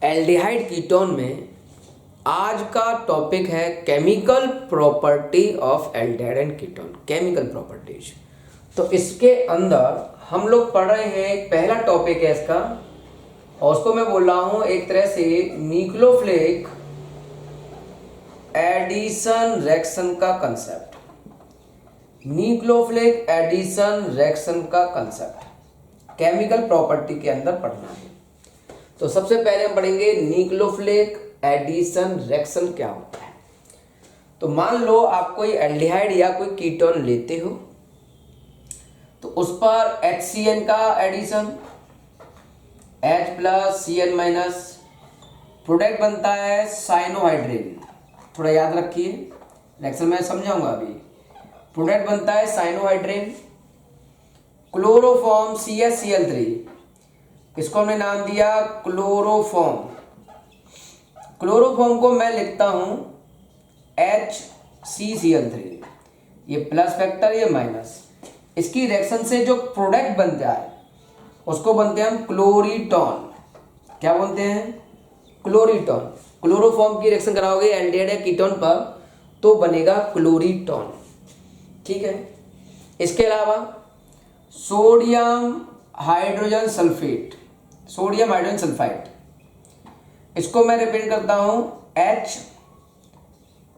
Aldehyde ketone में आज का टॉपिक है chemical property of aldehyde and ketone, chemical properties. तो इसके अंदर हम लोग पढ़ रहे हैं, एक पहला टॉपिक है इसका, और उसको मैं बोल रहा हूं एक तरह से न्यूक्लियोफिलिक एडिशन रिएक्शन का कंसेप्ट। न्यूक्लियोफिलिक एडिशन रिएक्शन का कंसेप्ट केमिकल प्रॉपर्टी के अंदर पढ़ना है। तो सबसे पहले हम पढ़ेंगे न्यूक्लियोफिलिक एडिशन रिएक्शन क्या होता है। तो मान लो आप कोई एल्डिहाइड या कोई कीटोन लेते हो, तो उस पर HCN का addition, H plus CN minus, product बनता है साइनोहाइड्रिन। थोड़ा याद रखिए, रिएक्शन में समझाऊंगा अभी। प्रोडक्ट बनता है साइनोहाइड्रिन, क्लोरोफॉर्म CH-Cl3, इसको हमने नाम दिया क्लोरोफॉर्म। क्लोरोफॉर्म को मैं लिखता हूं HCCl3, ये प्लस फैक्टर, ये माइनस। इसकी रिएक्शन से जो प्रोडक्ट बनता है उसको बनते हैं हम क्लोरीटॉन। क्या बोलते हैं? क्लोरीटॉन। क्लोरोफॉर्म की रिएक्शन कराओगे एल्डिहाइड या कीटोन पर तो बनेगा क्लोरीटॉन। ठीक है। इसके अलावा sodium hydrogen sulphate, sodium hydrogen sulphide, इसको मैं रिप्रेजेंट करता हूं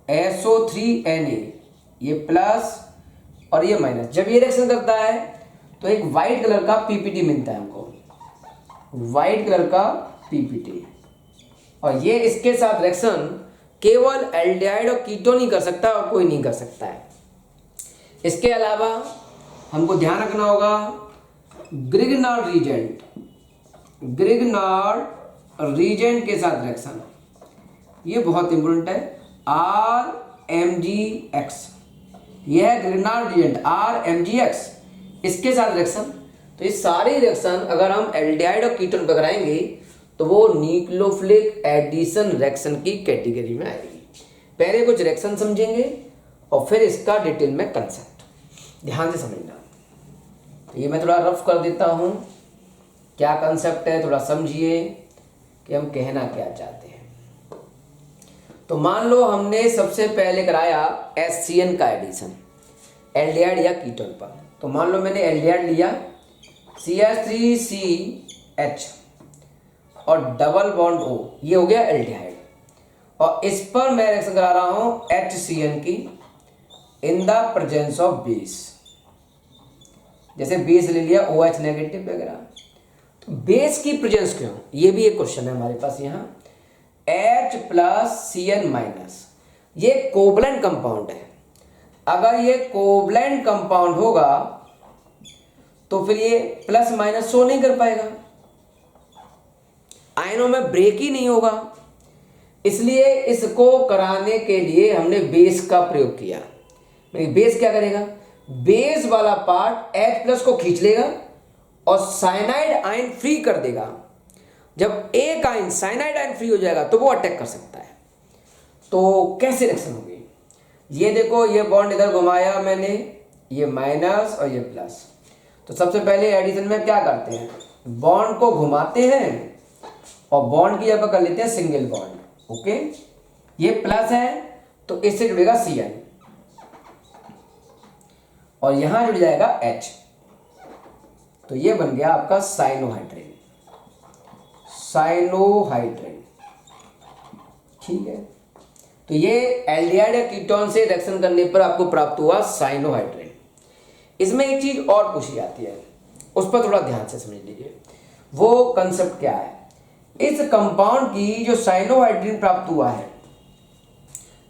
HSO3Na, ये प्लस और ये माइनस। जब ये रिएक्शन करता है तो एक वाइट कलर का पीपीटी मिलता है हमको, वाइट कलर का पीपीटी। और ये इसके साथ रिएक्शन केवल एल्डिहाइड और कीटोन ही कर सकता है और कोई नहीं कर सकता है। इसके अलावा हमको ध्यान रखना होगा ग्रिग्नार्ड रीजेंट, ग्रिग्नार्ड रीजेंट के साथ रिएक्शन, ये बहुत इंपॉर्टेंट है। RMgX, यह है ग्रिग्नार्ड रीजेंट RMgX, इसके साथ रिएक्शन। तो ये सारे रिएक्शन अगर हम एल्डिहाइड और कीटोन पर कराएंगे तो वो न्यूक्लियोफिलिक एडिशन रिएक्शन की कैटेगरी में आएगी। पहले कुछ रिएक्शन समझेंगे और फिर इसका डिटेल में कंसेप्ट ध्यान से समझना। तो ये मैं थोड़ा रफ कर देता हूँ, क्या कंसेप्ट है थोड़ा समझिए कि हम कहना क्या चाहते हैं। तो मान लो हमने सबसे पहले कराया HCN का एडिशन एल्डिहाइड या कीटोन पर। तो मान लो मैंने एल्डिहाइड लिया CH3CH और डबल बॉन्ड O, ये हो गया एल्डिहाइड। और इस पर मैं रिएक्शन करा रहा हूं HCN की in the presence of base. जैसे बेस ले लिया OH नेगेटिव वगैरह, तो बेस की प्रेजेंस क्यों, ये भी एक क्वेश्चन है हमारे पास। यहाँ H प्लस CN माइनस, ये कोवलेंट कंपाउंड है। अगर ये कोवलेंट कंपाउंड होगा तो फिर ये प्लस माइनस शो नहीं कर पाएगा, आयनों में ब्रेक ही नहीं होगा। इसलिए इसको कराने के लिए हमने बेस का प्रयोग किया। बेस क्या करेगा? बेस वाला पार्ट H प्लस को खींच लेगा और साइनाइड आयन फ्री कर देगा। जब एक आयन साइनाइड आयन फ्री हो जाएगा तो वो अटैक कर सकता है। तो कैसे रिएक्शन होगी? ये देखो, ये बॉन्ड इधर घुमाया मैंने, ये माइनस और ये प्लस। तो सबसे पहले एडिशन में क्या करते हैं, बॉन्ड को घुमाते हैं और बॉन्ड की जगह कर लेते हैं सिंगल बॉन्ड। ओके, ये प्लस है तो इससे जुड़ेगा CN और यहां जुड़ जाएगा H, तो ये बन गया आपका साइनोहाइड्रिन, साइनोहाइड्रिन। ठीक है। तो ये एल्डिहाइड या कीटोन से रिएक्शन करने पर आपको प्राप्त हुआ साइनोहाइड्रिन। इसमें एक चीज और पूछी जाती है, उस पर थोड़ा ध्यान से समझ लीजिए। वो कंसेप्ट क्या है? इस कंपाउंड की जो साइनोहाइड्रिन प्राप्त हुआ है,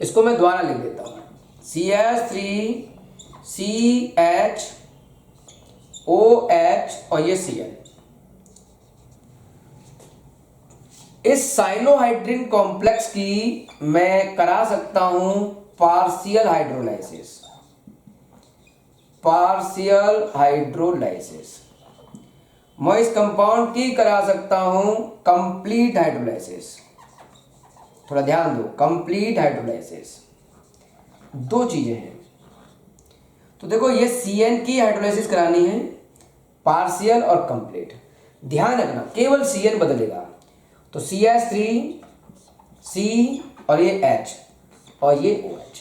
इसको मैं दोबारा लिख देता हूं CH3CHOH और ये CN। इस साइनोहाइड्रिन कॉम्प्लेक्स की मैं करा सकता हूं पार्शियल हाइड्रोलाइसिस, पार्शियल हाइड्रोलाइसिस। मैं इस कंपाउंड की करा सकता हूं कंप्लीट हाइड्रोलाइसिस। थोड़ा ध्यान दो, कंप्लीट हाइड्रोलाइसिस, दो चीजें हैं। तो देखो, ये CN की हाइड्रोलाइसिस करानी है, पार्शियल और कंप्लीट। ध्यान रखना, केवल CN बदलेगा। तो CH3 C और ये H और ये OH।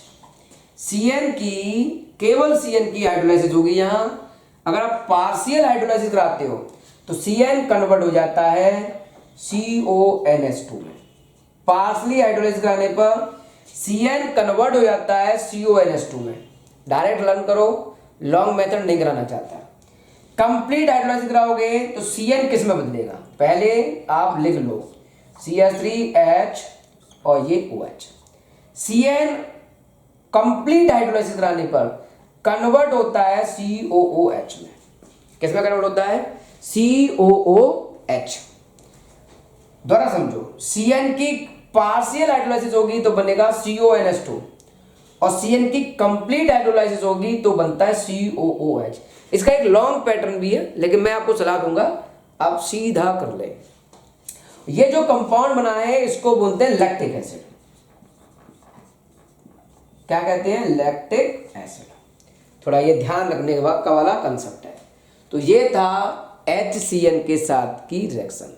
CN की केवल CN की हाइड्रोलाइसिस होगी यहाँ। अगर आप पार्शियल हाइड्रोलाइसिस कराते हो तो CN कन्वर्ट हो जाता है CONH2 में। पार्शियली हाइड्रोलाइसिस कराने पर CN कन्वर्ट हो जाता है CONH2 में। डायरेक्ट लर्न करो, लॉन्ग मेथड नहीं कराना चाहता। कंप्लीट हाइड्रोलाइसिस कराओगे तो CN किस में बदलेगा, पहले आप लिख लो CH3H और ये OH। CN कंप्लीट हाइड्रोलाइसिस कराने पर कन्वर्ट होता है COOH में। किस में कन्वर्ट होता है? COOH। दोबारा समझो, CN की पार्शियल हाइड्रोलाइसिस होगी तो बनेगा CONH2 और CN की कंप्लीट हाइड्रोलाइसिस होगी तो बनता है COOH। इसका एक लॉन्ग पैटर्न भी है, लेकिन मैं आपको सलाह दूंगा आप सीधा कर ले। ये जो कंपाउंड बना है इसको बोलते हैं लैक्टिक एसिड। क्या कहते हैं? Lactic acid. थोड़ा ये ध्यान रखने का वाला कंसेप्ट है। तो ये था HCN के साथ की रिएक्शन।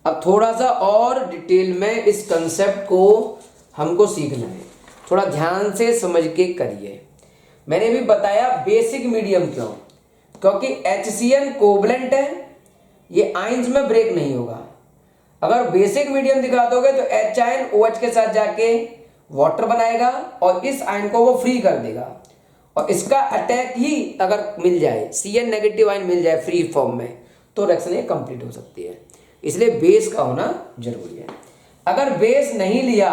अब थोड़ा सा और डिटेल में इस कंसेप्ट को हमको सीखना है, थोड़ा ध्यान से समझ के करिए। मैंने भी बताया बेसिक मीडियम क्यों, क्योंकि HCN कोवलेंट है, ये आयंस में ब्रेक नहीं होगा। अगर बेसिक मीडियम दिखा दोगे तो H आयन OH के साथ जाके वाटर बनाएगा और इस आयन को वो फ्री कर देगा, और इसका अटैक ही अगर मिल जाए, CN नेगेटिव आयन मिल जाए फ्री फॉर्म में, तो रिएक्शन ये कंप्लीट हो सकती है। इसलिए बेस का होना जरूरी है। अगर बेस नहीं लिया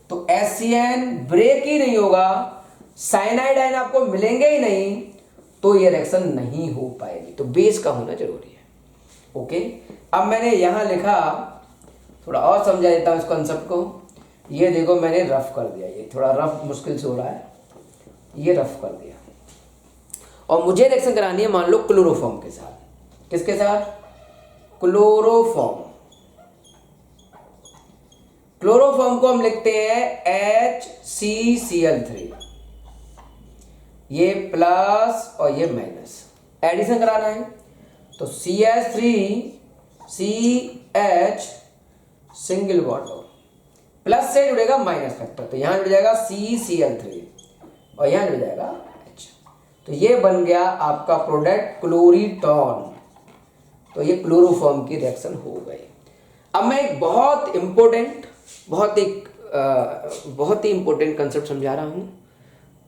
तो HCN ब्रेक ही नहीं होगा, साइनाइड आयन आपको मिलेंगे ही नहीं, तो ये रिएक्शन नहीं हो पाएगी। तो बेस का होना जरूरी है। ओके, अब मैंने यहां लिखा, थोड़ा और समझा देता हूं इस कॉन्सेप्ट को। ये देखो मैंने रफ कर दिया, ये थोड़ा रफ मुश्किल से हो रहा है, ये रफ कर दिया। और मुझे रिएक्शन करानी है मान लो क्लोरोफॉर्म के साथ। किसके साथ? क्लोरोफॉर्म। क्लोरोफॉर्म को हम लिखते हैं HCCl3, ये प्लस और ये माइनस, एडिशन कराना है तो CH3CH सिंगल बॉन्ड, प्लस से जुड़ेगा माइनस फैक्टर, तो यहां जुड़ जाएगा CCl3 और यहां जुड़ जाएगा H। तो ये बन गया आपका प्रोडक्ट क्लोरीटॉन। तो ये क्लोरोफॉर्म की रिएक्शन हो गई। अब मैं एक बहुत ही इंपॉर्टेंट कंसेप्ट समझा रहा हूं,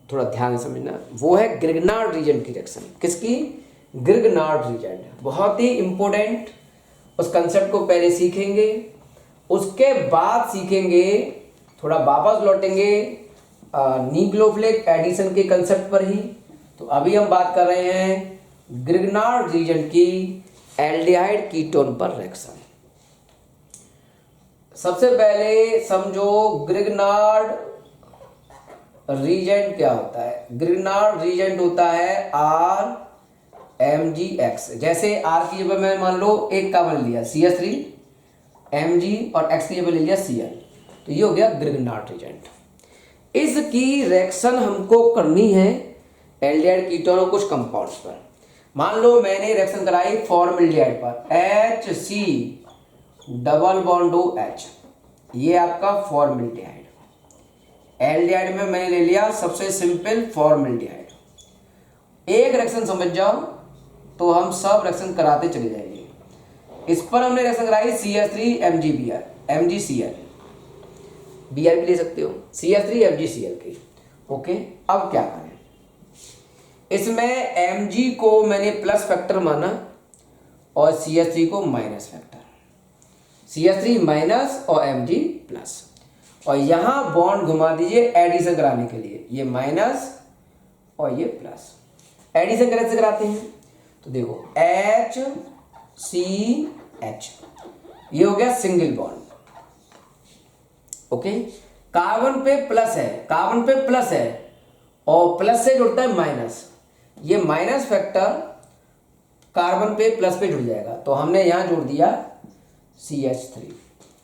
थोड़ा ध्यान से समझना। वो है ग्रिग्नार्ड रीजन की रिएक्शन। किसकी? Grignard reason. बहुत ही इंपॉर्टेंट। उस कंसेप्ट को पहले सीखेंगे, उसके बाद सीखेंगे, थोड़ा वापस लौटेंगे न्यूक्लियोफिलिक एडिशन के कंसेप्ट पर ही। तो अभी हम बात कर रहे हैं ग्रिग्नार्ड रीजन की एल्डिहाइड कीटोन पर रिएक्शन। सबसे पहले समझो ग्रिग्नार्ड रीजेंट क्या होता है। ग्रिग्नार्ड रीजेंट होता है RMgX। जैसे R की जगह मैं मान लो एक कार्बन लिया CH3, Mg और X की जगह ले लिया Cl, तो ये हो गया ग्रिग्नार्ड रीजेंट। इसकी रिएक्शन हमको करनी है एल्डिहाइड कीटोन और कुछ कंपाउंड्स पर। मान लो मैंने रिएक्शन कराई फॉर्मल्डिहाइड पर, HC डबल बॉन्ड OH, ये आपका फॉर्मल्डिहाइड। एल्डिहाइड में मैंने ले लिया सबसे सिंपल फॉर्मल्डिहाइड। एक रिएक्शन समझ जाओ तो हम सब रिएक्शन कराते चले जाएंगे। इस पर हमने रिएक्शन कराई CH3MgBr, MgCl, Br भी ले सकते हो, CH3MgCl की। ओके, अब क्या करें? इसमें Mg को मैंने प्लस फैक्टर माना और CH3 को माइनस फैक्टर, CH3 माइनस और Mg प्लस, और यहां बॉन्ड घुमा दीजिए एडिशन कराने के लिए, ये माइनस और ये प्लस। एडिशन कैसे कराते हैं? तो देखो HCH, ये हो गया सिंगल बॉन्ड। ओके, कार्बन पे प्लस है और प्लस से जुड़ता है माइनस, ये माइनस फैक्टर कार्बन पे प्लस पे जुड़ जाएगा, तो हमने यहां जोड़ दिया CH3।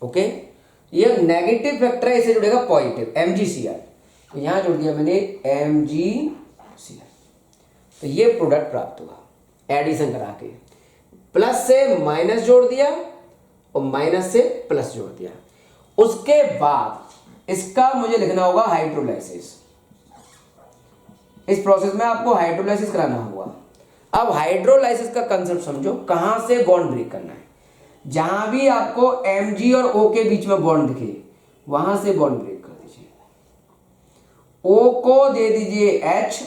ओके, ये नेगेटिव फैक्टर है, इसे जुड़ेगा पॉजिटिव MgCl, तो यहां जोड़ दिया मैंने MgCl। तो ये प्रोडक्ट प्राप्त हुआ एडिशन करा के, प्लस से माइनस जोड़ दिया और माइनस से प्लस जोड़ दिया। उसके बाद इसका मुझे लिखना होगा हाइड्रोलाइसिस। इस प्रोसेस में आपको हाइड्रोलाइसिस कराना होगा। अब हाइड्रोलाइसिस का कंसेप्ट समझो, कहां से बॉन्ड ब्रेक करना है। जहां भी आपको Mg और O के बीच में बॉन्ड दिखे वहां से बॉन्ड ब्रेक कर दीजिए। O को दे दीजिए H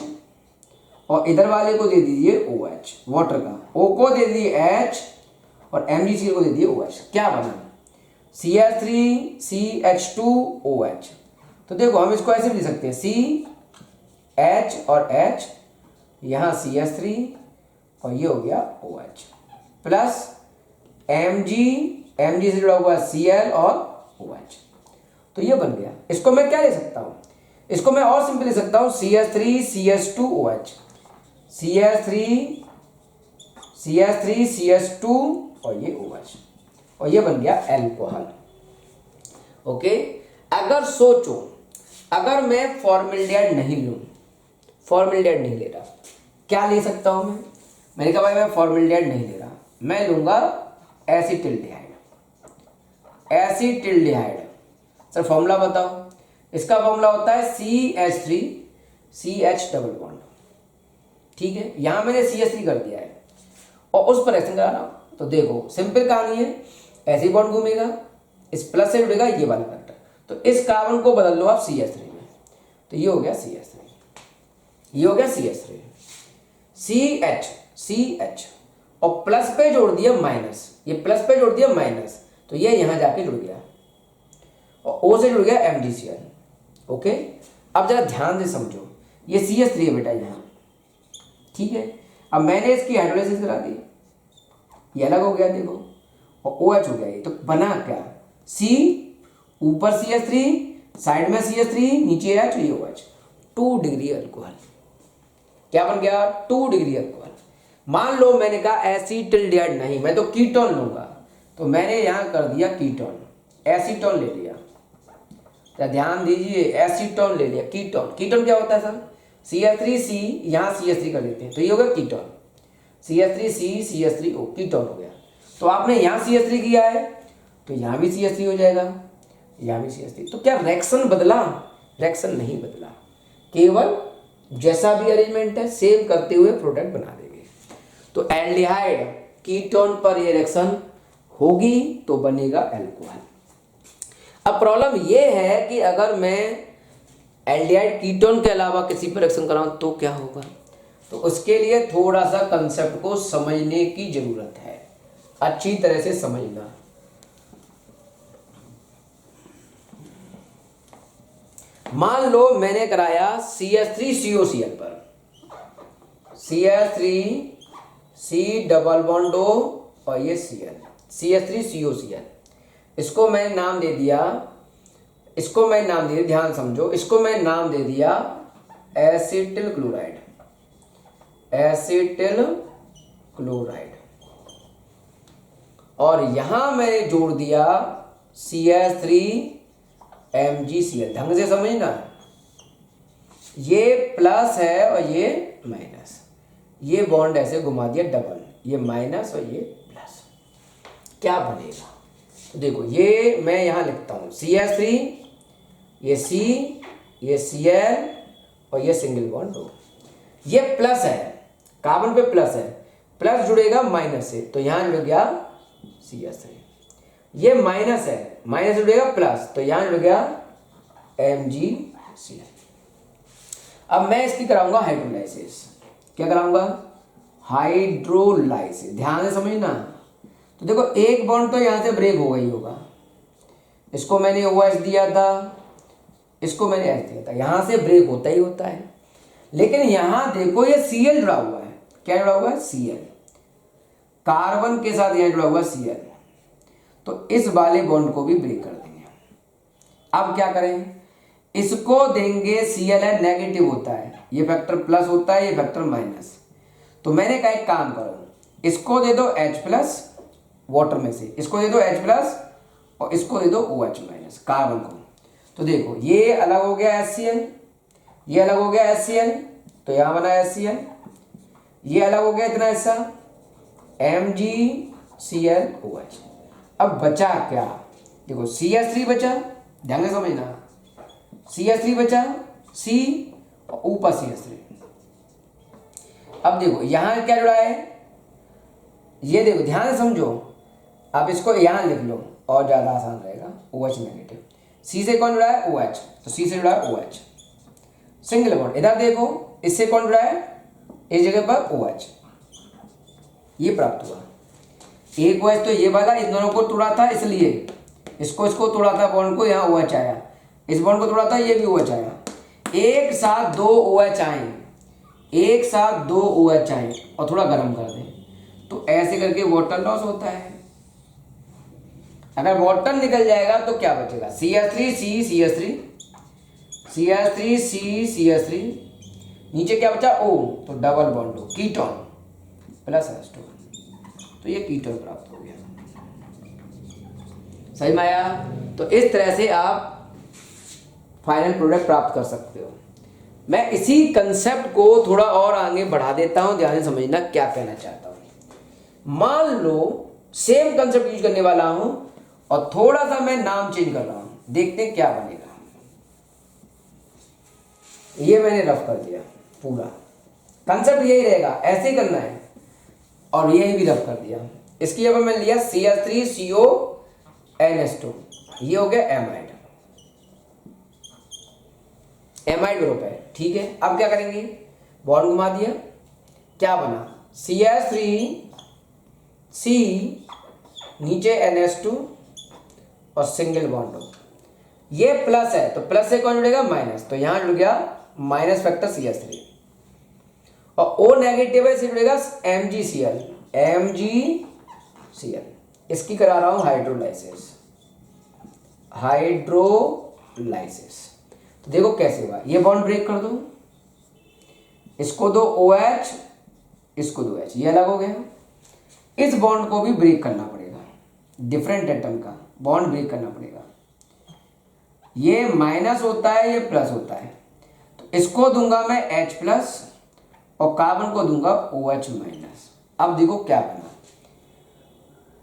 और इधर वाले को दे दीजिए OH, वाटर का। O को दे दीजिए H और MgCl को दे दीजिए OH। क्या बना? CH3CH2OH। तो देखो हम इसको ऐसे भी लिख सकते हैं, CH और H, यहां CH3 और ये हो गया OH प्लस Mg से जुड़ा हुआ Cl और OH। तो ये बन गया। इसको मैं क्या ले सकता हूं? इसको मैं और सिंपल ले सकता हूं, CH3CH2OH, CH3CH2 और ये OH, और ये बन गया एल्कोहल। ओके। अगर सोचो, अगर मैं फॉर्मल्डिहाइड नहीं लूं, फॉर्मल्डिहाइड नहीं ले रहा, क्या ले सकता हूं मैं? मैंने कहा भाई मैं फॉर्मल्डिहाइड नहीं ले रहा, मैं लूंगा एसिटिल्डिहाइड। एसिटिल्डिहाइड सर फॉर्मूला बताओ। इसका फॉर्मूला होता है CH3CH डबल बॉन्ड। ठीक है, यहां मैंने CH3 कर दिया है और उस पर रिएक्शन करा रहा हूं। तो देखो सिंपल कहानी है, ऐसे ही बॉन्ड घूमेगा, इस प्लस से जुड़ेगा ये वाला फैक्टर, तो इस कार्बन को बदल लो आप CH3 में, तो ये हो गया CH3, ये हो गया CH3, CH और प्लस पे जोड़ दिया माइनस, ये प्लस पे जोड़ दिया माइनस, तो ये यहां जाके जुड़ गया और O से जुड़ गया MgCl। ओके। अब जरा ध्यान से समझो, ये CH3 है बेटा यहां, ठीक है। अब मैंने इसकी हाइड्रोलाइसिस करा दी, ये अलग हो गया देखो, और OH हो गया ये, तो बना क्या? C ऊपर CH3, साइड में CH3, नीचे H, ये OH, 2 डिग्री अल्कोहल। क्या बन गया? 2 डिग्री अल्कोहल। मान लो मैंने कहा एसिटिल्डिहाइड नहीं, मैं तो कीटोन लूंगा, तो मैंने यहां कर दिया कीटोन, एसीटोन ले लिया। तो ध्यान दीजिए, एसीटोन ले लिया। कीटोन, कीटोन क्या होता है सर? CH3C, यहां CH3 कर लेते हैं, तो ये हो गया कीटोन, CH3C CH3O, कीटोन हो गया। तो आपने यहां CH3 किया है तो यहां भी CH3 हो जाएगा, यहां भी CH3। तो क्या रिएक्शन बदला? रिएक्शन नहीं बदला, केवल जैसा भी अरेंजमेंट है सेम करते हुए प्रोडक्ट बना देंगे। तो एल्डिहाइड कीटोन पर ये रिएक्शन होगी तो बनेगा एल्कोहल। अब प्रॉब्लम ये है कि अगर मैं एल्डिहाइड कीटोन के अलावा किसी पर रिएक्शन कराऊं तो क्या होगा? तो उसके लिए थोड़ा सा कंसेप्ट को समझने की जरूरत है, अच्छी तरह से समझना। मान लो मैंने कराया CH3COCl पर, CH3C डबल बॉन्ड O और ये Cl, CH3COCl। इसको मैंने नाम दे दिया, इसको मैं नाम दे दिया, ध्यान समझो, इसको मैं नाम दे दिया एसिटिल क्लोराइड, एसिटिल क्लोराइड। और यहां मैंने जोड़ दिया CH3MgCl। ढंग से समझना, ये प्लस है और ये माइनस, ये बॉन्ड ऐसे घुमा दिया डबल, ये माइनस और ये प्लस। क्या बनेगा? तो देखो ये मैं यहां लिखता हूं CH3, ये C, ये Cl और ये सिंगल बॉन्ड O। ये प्लस है, कार्बन पे प्लस है, प्लस जुड़ेगा माइनस से, तो यहां जुड़ गया CH3। ये माइनस है, माइनस जुड़ेगा प्लस, तो यहां जुड़ गया MgCl। अब मैं इसकी कराऊंगा हाइड्रोलाइसिस। क्या कराऊंगा? हाइड्रोलाइसिस। ध्यान से समझना। तो देखो एक बॉन्ड तो यहां से ब्रेक हो गई होगा, इसको मैंने OH दिया था, इसको मैंने H दिया था, यहां से ब्रेक होता ही होता है। लेकिन यहां देखो ये Cl जुड़ा हुआ है। क्या जुड़ा हुआ है? Cl, कार्बन के साथ यहां जुड़ा हुआ Cl, तो इस वाले बॉन्ड को भी ब्रेक कर देंगे। अब क्या करें? इसको देंगे Cl है, नेगेटिव होता है, ये फैक्टर प्लस होता है, ये फैक्टर माइनस। तो मैंने कहा एक काम करो, इसको दे दो H प्लस वाटर में से, इसको दे दो H प्लस और इसको दे दो OH माइनस कार्बन को। तो देखो ये अलग हो गया HCl, ये अलग हो गया HCl, तो यहां बना HCl, ये अलग हो गया इतना हिस्सा MgClOH। अब बचा क्या, देखो CH3 बचा, ध्यान से समझना, CH3 बचा, C और ऊपर CH3। अब देखो यहां क्या जुड़ा है, ये देखो ध्यान से समझो, आप इसको यहां लिख लो और ज्यादा आसान रहेगा। OH नेगेटिव, C से कौन जुड़ा है, OH, तो C से जुड़ा है OH, सिंगल बॉन्ड। इधर देखो इससे कौन जुड़ा है, इस जगह पर OH, ये प्राप्त हुआ। एक OH तो ये वाला इन दोनों को तोड़ा था, इसलिए इसको तोड़ा था बॉन्ड को, यहाँ OH आया, इस बॉन्ड को तोड़ा था, ये भी OH आया। एक साथ दो OH आए, एक साथ दो OH आए और थोड़ा गर्म कर दें, तो ऐसे करके वाटर लॉस होता है। अगर वाटर निकल जाएगा तो क्या बचेगा, CH3C CH3, CH3 C CH3, नीचे क्या बचा O, तो डबल बॉन्ड हो, कीटोन प्लस H2, तो ये कीटोन प्राप्त हो गया। सही में आया। तो इस तरह से आप फाइनल प्रोडक्ट प्राप्त कर सकते हो। मैं इसी कंसेप्ट को थोड़ा और आगे बढ़ा देता हूं, ध्यान से समझना क्या कहना चाहता हूं। मान लो सेम कंसेप्ट यूज करने वाला हूं और थोड़ा सा मैं नाम चेंज कर रहा हूं, देखते हैं क्या बनेगा। ये मैंने रफ कर दिया, पूरा कंसेप्ट यही रहेगा, ऐसे ही करना है, और यही भी रफ कर दिया। इसकी जगह मैं लिया CH3CO NH2, ये हो गया एमाइड, एमाइड ग्रुप है, ठीक है। अब क्या करेंगे, बॉन्ड घुमा दिया, क्या बना, CH3C, नीचे NH2 और सिंगल बॉन्ड हो, ये प्लस है तो प्लस से कौन जुड़ेगा, माइनस, तो यहां जुड़ गया माइनस फैक्टर CH3, और O नेगेटिव है, इसे जुड़ेगा MgCl, MgCl। इसकी करा रहा हूं हाइड्रोलाइसिस, हाइड्रोलाइसिस। तो देखो कैसे हुआ, ये बॉन्ड ब्रेक कर दो, इसको दो OH, इसको दो H, ये अलग हो गया। इस बॉन्ड को भी ब्रेक करना पड़ेगा, डिफरेंट एटम का बॉन्ड ब्रेक करना पड़ेगा। ये माइनस होता है, ये प्लस होता है, तो इसको दूंगा मैं H प्लस और कार्बन को दूंगा OH माइनस। अब देखो क्या बना,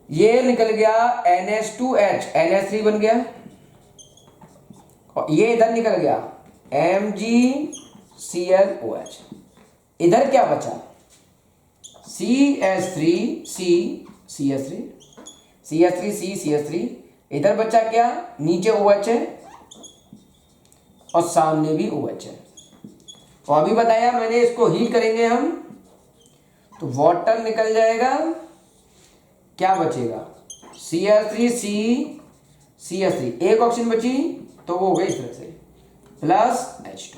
ये निकल गया NH2H, NH3 बन गया, और ये इधर निकल गया MgClOH। इधर क्या बचा, CH3C CH3, CH3C CH3, इधर बचा क्या, नीचे OH है और सामने भी OH है। और अभी बताया मैंने, इसको हीट करेंगे हम तो वाटर निकल जाएगा, क्या बचेगा, CH3C CH3, एक ऑक्सीजन बची तो वो हो गई इस तरह से प्लस H2,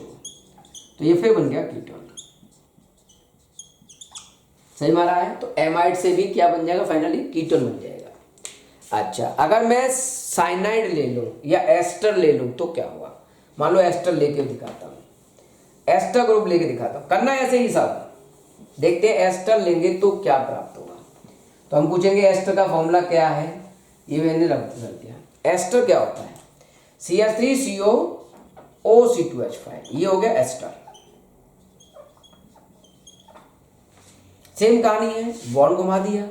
तो ये फिर बन गया कीटोन। सही मारा है। तो एमाइड से भी क्या बन जाएगा, फाइनली कीटोन बन जाएगा। अच्छा, अगर मैं साइनाइड ले लूं या एस्टर ले लूं तो क्या हुआ, मान लो एस्टर लेके दिखाता हूं, एस्टर ग्रुप लेके दिखाता हूं, करना ऐसे ही साहब, देखते हैं एस्टर लेंगे तो क्या प्राप्त होगा। तो हम पूछेंगे एस्टर का फॉर्मूला क्या है, ये मैंने रख दिया। एस्टर क्या होता है, CH3CO OC2H5, ये हो गया एस्टर। सेम कहानी है, बॉन्ड घुमा दिया,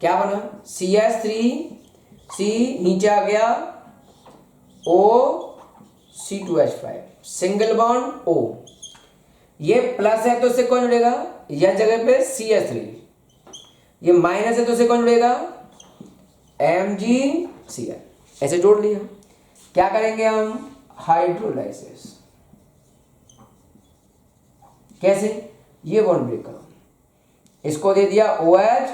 क्या बना, CH3C, नीचे आ गया OC2H5, सिंगल बॉन्ड O, ये प्लस है तो इससे कौन जुड़ेगा, यह जगह पे CH3, ये माइनस है तो इससे कौन जुड़ेगा, MgCl, ऐसे जोड़ लिया। क्या करेंगे हम, हाइड्रोलाइसिस, कैसे, ये बॉन्ड ब्रेक करो, इसको दे दिया OH,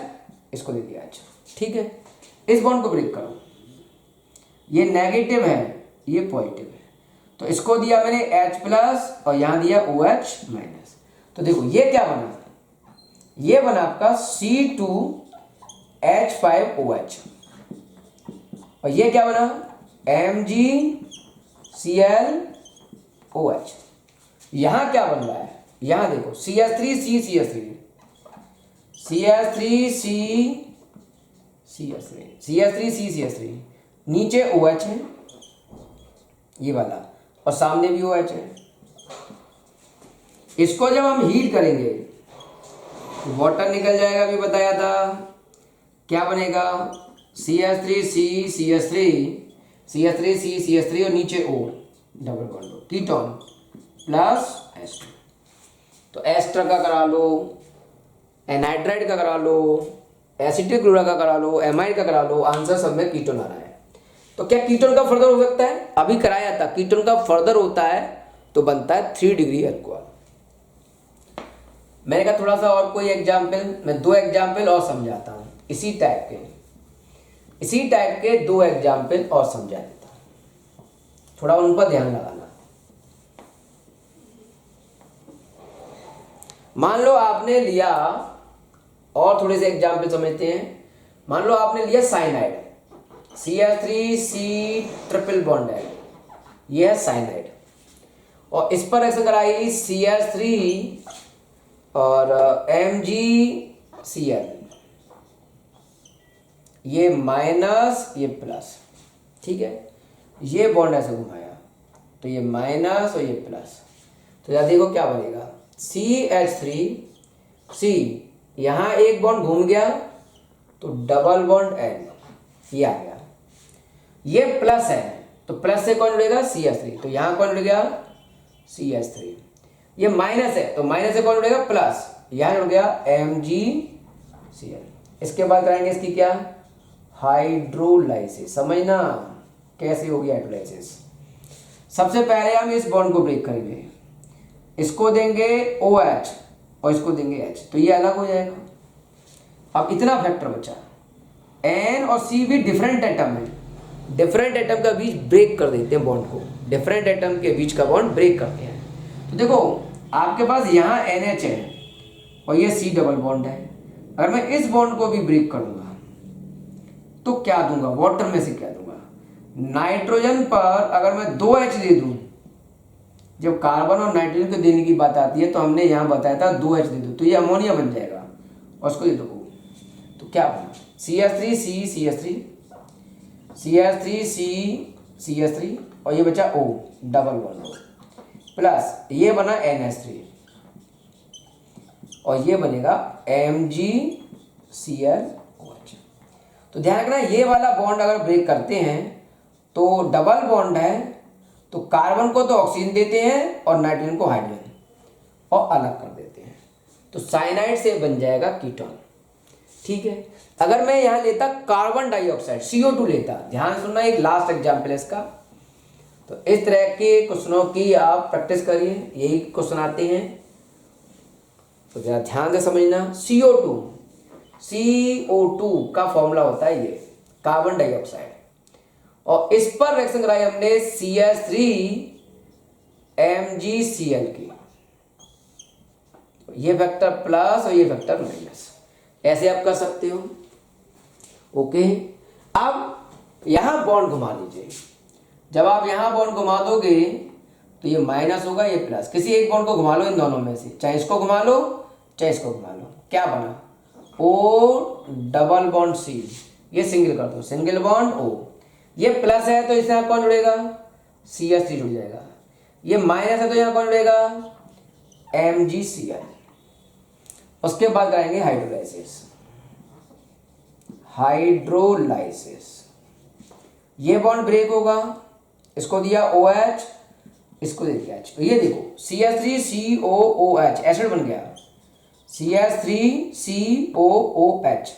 इसको दे दिया H, ठीक है। इस बॉन्ड को ब्रेक करो, ये नेगेटिव है, ये पॉजिटिव है, तो इसको दिया मैंने H प्लस और यहां दिया OH माइनस। तो देखो ये क्या बना, ये बना आपका C2H5OH, और ये क्या बना, MgClOH। यहां क्या बन रहा है, यहां देखो CH3C CH3, CH3C CH3, CH3C CH3, नीचे OH है ये वाला और सामने भी OH है। इसको जब हम हीट करेंगे तो वाटर निकल जाएगा, अभी बताया था, क्या बनेगा, CH3 CH3 CH3 CH3 और नीचे O डबल बॉन्ड हो, कीटोन प्लस एस्टर। तो एस्टर का करा लो, एनहाइड्राइड का करा लो, एसिटिक क्लोराइड का करा लो, एमाइड का करा लो, आंसर सब में कीटोन आ रहा है। तो क्या कीटोन का फर्दर हो सकता है? अभी कराया था, कीटोन का फर्दर होता है तो बनता है 3 डिग्री अल्कोहल। मैंने कहा थोड़ा सा और कोई एग्जाम्पल, मैं 2 एग्जाम्पल और समझाता हूँ इसी टाइप के 2 एग्जाम्पल और समझा देता हूँ, थोड़ा उन पर ध्यान लगाना। मान लो आपने लिया, और थोड़े से एग्जाम्पल समझते हैं। मान लो आपने लिया साइनाइड, CH3C ट्रिपल बॉन्ड है, ये है साइनाइड, और इस पर रिएक्शन कराई CH3 और MgCl, ये माइनस ये प्लस, ठीक है। ये बॉन्ड ऐसे घुमाया तो ये माइनस और ये प्लस, तो याद देखो क्या बनेगा, CH3C, यहां एक बॉन्ड घूम गया तो डबल बॉन्ड N, ये आ गया। ये प्लस है तो प्लस से कौन जुड़ेगा, CH3, तो यहां कौन जुड़ गया, CH3। ये माइनस है तो माइनस से कौन जुड़ेगा, प्लस, यहां जुड़ गया MgCl। इसके बाद कराएंगे इसकी क्या, हाइड्रोलाइसिस। समझना कैसे होगी हाइड्रोलाइसिस। सबसे पहले हम इस बॉन्ड को ब्रेक करेंगे, इसको देंगे OH और इसको देंगे H, तो ये अलग हो जाएगा। अब इतना फैक्टर बचा, N और C भी डिफरेंट एटम है, डिफरेंट एटम का बीच ब्रेक कर देते हैं बॉन्ड को, डिफरेंट एटम के बीच का बॉन्ड ब्रेक करते हैं। तो देखो आपके पास यहाँ NH है और ये C डबल बॉन्ड है, अगर मैं इस बॉन्ड को भी ब्रेक करूंगा तो क्या दूंगा, वाटर में से क्या दूंगा, नाइट्रोजन पर अगर मैं 2H दे दूं, जब कार्बन और नाइट्रोजन को देने की बात आती है तो हमने यहाँ बताया था 2H दे दो तो ये अमोनिया बन जाएगा, और उसको दे दो तो क्या बना, CH3C CH3 CH3C CH3 और ये बचा O डबल बॉन्ड प्लस ये बना NH3 और ये बनेगा MgClOH। तो ध्यान रखना ये वाला बॉन्ड अगर ब्रेक करते हैं तो डबल बॉन्ड है तो कार्बन को तो ऑक्सीजन देते हैं और नाइट्रोजन को हाइड्रोजन और अलग कर देते हैं, तो साइनाइड से बन जाएगा कीटोन, ठीक है। अगर मैं यहां लेता कार्बन डाइऑक्साइड CO2 लेता, ध्यान सुनना, एक लास्ट एग्जाम्पल है इसका। तो इस तरह के क्वेश्चनों की आप प्रैक्टिस करिए, यही क्वेश्चन आते हैं तो जरा ध्यान से समझना। CO2 का फॉर्मूला होता है ये कार्बन डाइऑक्साइड, और इस पर रिएक्शन कराई हमने CH3 MgCl की, ये फैक्टर प्लस और ये फैक्टर माइनस, ऐसे आप कर सकते हो, ओके। अब यहां बॉन्ड घुमा लीजिए, जब आप यहां बॉन्ड घुमा दोगे तो ये माइनस होगा, ये प्लस, किसी एक बॉन्ड को घुमा लो इन दोनों में से, चाहे इसको घुमा लो चाहे इसको घुमा लो, क्या बना, O डबल बॉन्ड C, ये सिंगल कर दो, सिंगल बॉन्ड O, ये प्लस है तो इससे कौन जुड़ेगा, CH3 जुड़ जाएगा, ये माइनस है तो यहाँ कौन जुड़ेगा, MgCl। उसके बाद कराएंगे हाइड्रोलाइसिस, ये बॉन्ड ब्रेक होगा, इसको दिया OH, इसको दे दिया H, तो ये देखो CH3COOH एसिड बन गया, CH3COOH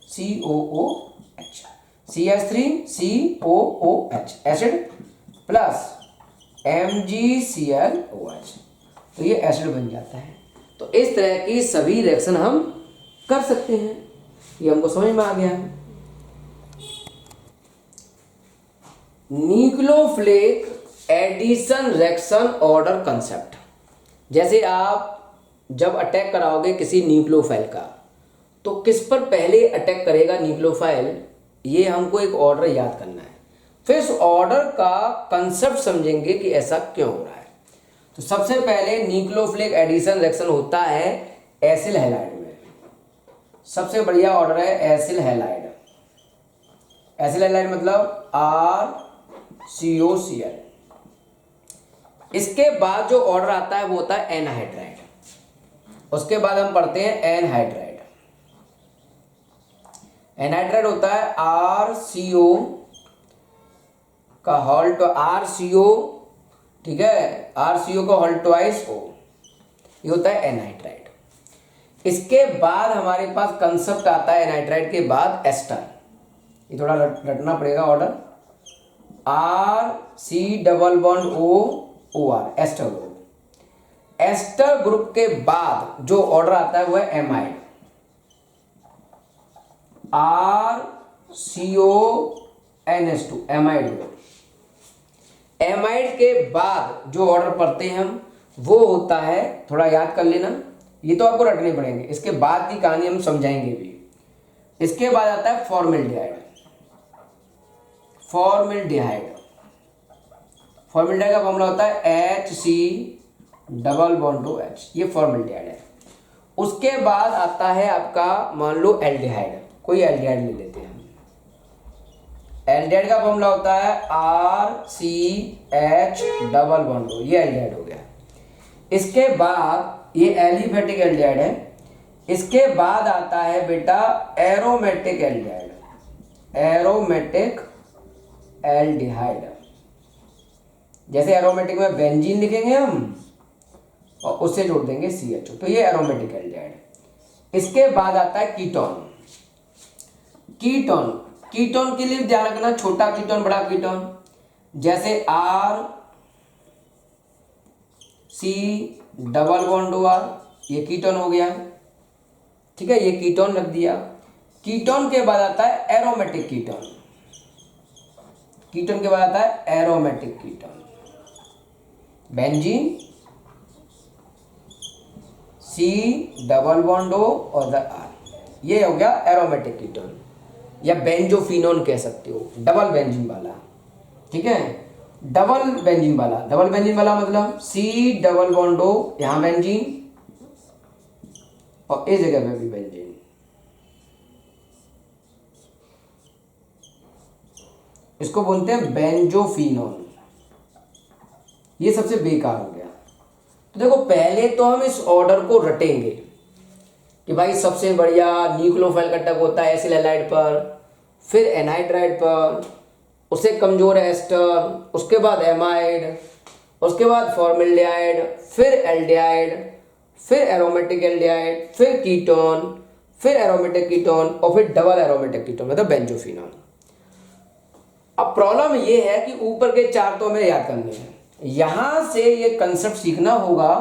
COOH CH3COOH acid plus MgClOH, तो ये एसिड बन जाता है। तो इस तरह की सभी रिएक्शन हम कर सकते हैं, ये हमको समझ में आ गया। Nucleophilic addition reaction order concept, जैसे आप जब अटैक कराओगे किसी न्यूक्लियोफाइल का तो किस पर पहले अटैक करेगा न्यूक्लियोफाइल, ये हमको एक ऑर्डर याद करना है, फिर उस ऑर्डर का कंसेप्ट समझेंगे कि ऐसा क्यों हो रहा है। तो सबसे पहले न्यूक्लियोफिलिक एडिशन रिएक्शन होता है एसिल हैलाइड में, सबसे बढ़िया ऑर्डर है एसिल हैलाइड। एसिल हैलाइड मतलब RCOCl। इसके बाद जो ऑर्डर आता है वो होता है एनहाइड्राइड, उसके बाद हम पढ़ते हैं एनहाइड्राइड। एनाइड्राइड होता है RCO का होल RCO, ठीक है, RCO का होल ट्वाइस O, ये होता है एनाइड्राइड। इसके बाद हमारे पास कंसेप्ट आता है एनाइड्राइड के बाद एस्टर, ये थोड़ा रटना पड़ेगा order, RC double bond OR, ester group. Ester group के बाद जो ऑर्डर आता है वो है amide, RCONH2, amide group. Amide के बाद जो ऑर्डर पढ़ते हैं हम वो होता है, थोड़ा याद कर लेना, ये तो आपको रटने पड़ेंगे, इसके बाद की कहानी हम समझाएंगे भी। इसके बाद आता है फॉर्मेल्डिहाइड। फॉर्मेल्डिहाइड का फॉर्मूला होता है HC डबल बॉन्ड OH, ये फॉर्मेल्डिहाइड है। उसके बाद आता है आपका मान लो एल्डिहाइड, कोई एल्डिहाइड ले लेते हैं हम। एल्डिहाइड का फॉर्मूला होता है RCH डबल बॉन्ड O, ये एल्डिहाइड हो गया। इसके बाद ये एलिफेटिक एल्डिहाइड है। इसके बाद आता है बेटा एरोमेटिक एल्डिहाइड, एरोमेटिक एल्डिहाइड। जैसे एरोमेटिक में बेंजीन लिखेंगे हम और उससे जोड़ देंगे CHO, तो ये एरोमेटिक एल्डिहाइड। इसके बाद आता है कीटोन। कीटोन, कीटोन के लिए ध्यान रखना, छोटा कीटोन बड़ा कीटोन, जैसे RC डबल बॉन्ड OR, ये कीटोन हो गया, ठीक है, ये कीटोन रख दिया। कीटोन के बाद आता है एरोमेटिक कीटोन। कीटोन के बाद आता है aromatic ketone, benzene C double bond O और R, ये हो गया एरोमेटिक कीटोन, या बेंजोफिनोन कह सकते हो, डबल बेंजीन वाला, ठीक है, डबल बेंजीन वाला। डबल बेंजीन वाला मतलब C डबल बॉन्ड O, यहां बेंजीन और इस जगह पे भी बेंजीन, इसको बोलते हैं बेंजोफिनोन। ये सबसे बेकार हो गया। तो देखो पहले तो हम इस ऑर्डर को रटेंगे कि भाई सबसे बढ़िया न्यूक्लियोफाइल का टक होता है एसिल हैलाइड पर, फिर एनाइड्राइड पर, उससे कमजोर है एस्टर, उसके बाद एमाइड, उसके बाद फॉर्मेल्डिहाइड, फिर एल्डिहाइड, फिर एरोमेटिक एल्डिहाइड, फिर कीटोन, फिर एरोमेटिक कीटोन और फिर डबल एरोमेटिक कीटोन मतलब बेंजोफिनोन। अब प्रॉब्लम ये है कि ऊपर के चार तो हमें याद करने हैं, यहां से ये कंसेप्ट सीखना होगा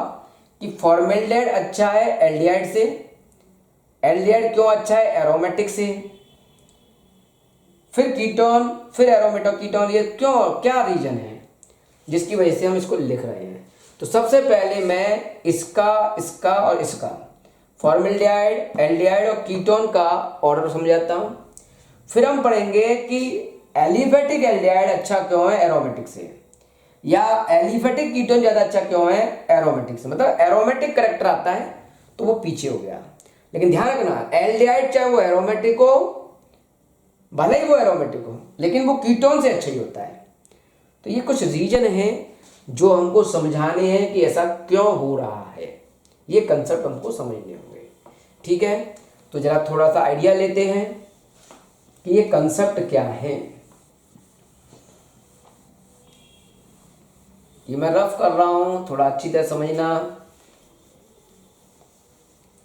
कि फॉर्मेल्डिहाइड अच्छा है एल्डिहाइड से, एल्डिहाइड क्यों अच्छा है एरोमेटिक से, फिर कीटोन, फिर एरोमेटिक कीटोन, ये क्यों, क्या रीजन है जिसकी वजह से हम इसको लिख रहे हैं। तो सबसे पहले मैं इसका, इसका और इसका, फॉर्मेल्डिहाइड, एल्डिहाइड और कीटोन का ऑर्डर समझाता हूं। फिर हम पढ़ेंगे कि एलिफेटिक एल्डिहाइड अच्छा क्यों है एरोमेटिक से, या एलिफेटिक कीटोन ज्यादा अच्छा क्यों है एरोमेटिक से, मतलब एरोमेटिक करेक्टर आता है तो वो पीछे हो गया। लेकिन ध्यान रखना एल्डिहाइड चाहे वो एरोमेटिक हो, भले ही वो एरोमेटिक हो, लेकिन वो कीटोन से अच्छा ही होता है। तो ये कुछ रीजन है जो हमको समझाने हैं कि ऐसा क्यों हो रहा है, ये कंसेप्ट हमको समझने होंगे, ठीक है। तो जरा थोड़ा सा आइडिया लेते हैं कि ये कंसेप्ट क्या है। ये मैं रफ कर रहा हूं, थोड़ा अच्छी तरह समझना।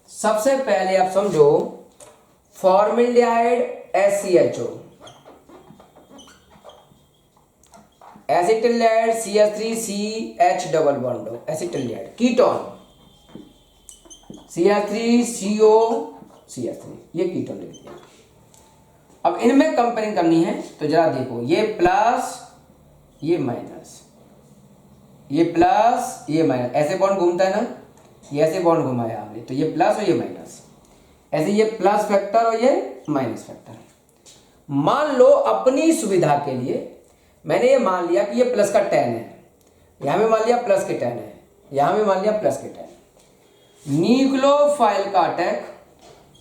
सबसे पहले आप समझो formaldehyde SCHO, acetaldehyde CH3CH double bond acetaldehyde, ketone CH3CO CH3, ये कीटोन लिख दिया। अब इनमें कंपेयरिंग करनी है तो जरा देखो, ये प्लस ये माइनस, ये प्लस ये माइनस, ऐसे बॉन्ड घूमता है ना, ये ऐसे बॉन्ड घुमाया आपने तो ये प्लस और ये माइनस, ऐसे ये प्लस फैक्टर और ये माइनस फैक्टर। मान लो अपनी सुविधा के लिए मैंने ये मान लिया कि ये प्लस का 10 है, यहां में मान लिया प्लस के 10 है, यहां में मान लिया प्लस के 10। न्यूक्लियोफाइल का अटैक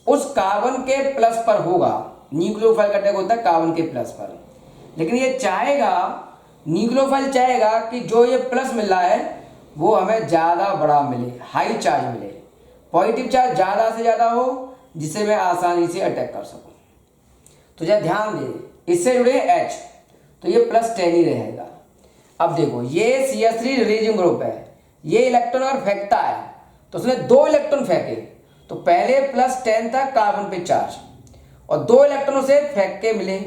उस कार्बन के प्लस पर होगा, न्यूक्लियोफाइल का अटैक होता है कार्बन के प्लस पर, लेकिन ये चाहेगा, न्यूक्लियोफाइल चाहेगा कि जो ये प्लस मिल रहा है वो हमें ज्यादा बड़ा मिले, हाई चार्ज मिले, पॉजिटिव चार्ज ज्यादा से ज्यादा हो जिससे मैं आसानी से अटैक कर सकूं। तो जरा ध्यान दे, इससे जुड़े H, तो ये +10 ही रहेगा। अब देखो ये CH3 रिलीजिंग ग्रुप है, ये इलेक्ट्रॉन अगर फेंकता है तो उसने 2 इलेक्ट्रॉन फेंके, तो पहले +10 था कार्बन पे चार्ज, और 2 इलेक्ट्रॉन से फेंक के मिले,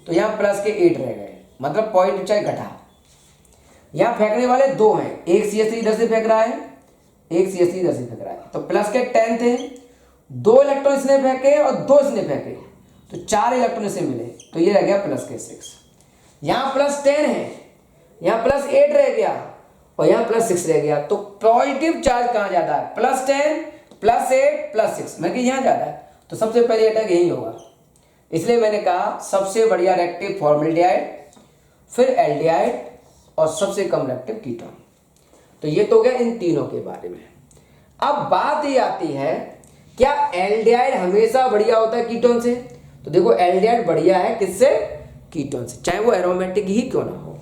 तो यहाँ +8 रह गए, मतलब पॉइंट चार्ज घटा। यहाँ फेंकने वाले 2 हैं, एक CH3 इधर से फेंक रहा है, एक CH3 इधर से फेंक रहा है, तो +10 थे, 2 इलेक्ट्रॉन इसने फेंके और 2 इसने फेंके, तो 4 इलेक्ट्रॉन इसे मिले, तो ये रह गया +6। यहाँ +10 है, यहाँ +8 रह गया, और यहाँ +6 रह गया, तो पॉजिटिव चार्ज कहाँ ज्यादा है? +10 +8 +6, मैं कि यहाँ ज्यादा है, तो सबसे पहले अटैक यही होगा। इसलिए मैंने कहा सबसे बढ़िया रिएक्टिव फॉर्मल्डिहाइड, फिर एल्डिहाइड, और सबसे कम रिएक्टिव कीटोन। तो ये तो गया इन तीनों के बारे में। अब बात ये आती है, क्या एल्डिहाइड हमेशा बढ़िया होता है कीटोन से? तो देखो एल्डिहाइड बढ़िया है किससे? कीटोन से, चाहे वो एरोमेटिक ही क्यों ना हो।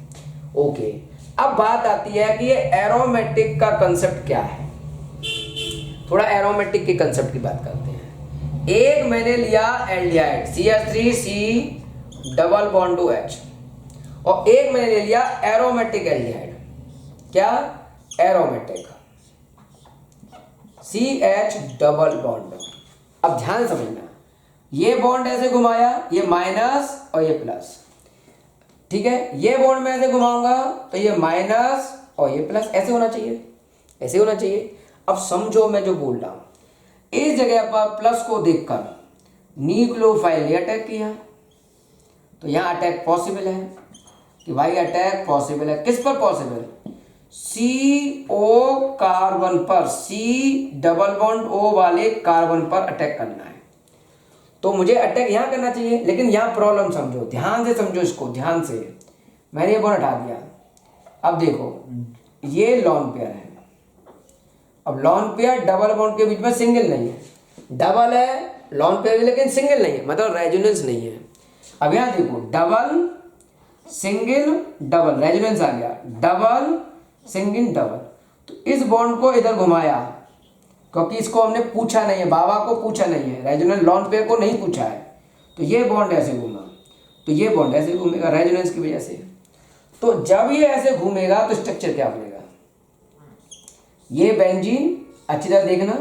ओके, अब बात आती है कि ये एरोमेटिक का कंसेप्ट क्या है। थोड़ा एरोमेटिक के कंसेप्ट की बात करते हैं। एक मैंने लिया aldehyde CH3C double bond to H, और एक मैंने ले लिया एरोमेटिक एल्डिहाइड, क्या? Aromatic CH double bond. अब ध्यान समझना, ये बॉन्ड ऐसे घुमाया, ये माइनस और ये प्लस, ठीक है। ये बॉन्ड में ऐसे घुमाऊंगा तो ये माइनस और ये प्लस, ऐसे होना चाहिए, ऐसे होना चाहिए। अब समझो मैं जो बोल रहा हूं, इस जगह पर प्लस को देखकर न्यूक्लियोफाइल ने अटैक किया, तो यहां अटैक पॉसिबल है कि भाई अटैक पॉसिबल है। किस पर पॉसिबल? CO कार्बन पर, C डबल बॉन्ड O वाले कार्बन पर अटैक करना है, तो मुझे अटैक यहां करना चाहिए। लेकिन यहां प्रॉब्लम समझो, ध्यान से समझो इसको, ध्यान से। मैंने ये बॉन्ड हटा दिया, अब देखो ये लॉन पेयर है। अब लॉन पेयर डबल बॉन्ड के बीच में सिंगल नहीं है, डबल है लॉन पेयर लेकिन सिंगल नहीं है, मतलब रेजोनेंस नहीं है। अब यहां देखो डबल सिंगल डबल, रेजोनेंस आ गया, डबल सिंगल डबल। तो इस बॉन्ड को इधर घुमाया, क्योंकि इसको हमने पूछा नहीं है, बाबा को पूछा नहीं है, रेजोनेंस लॉन पेयर को नहीं पूछा है, तो ये बॉन्ड ऐसे घूमा, तो ये बॉन्ड ऐसे घूमेगा रेजोनेंस की वजह से। तो जब ये ऐसे घूमेगा तो स्ट्रक्चर क्या बनेगा? ये बेंजीन, अच्छी तरह देखना,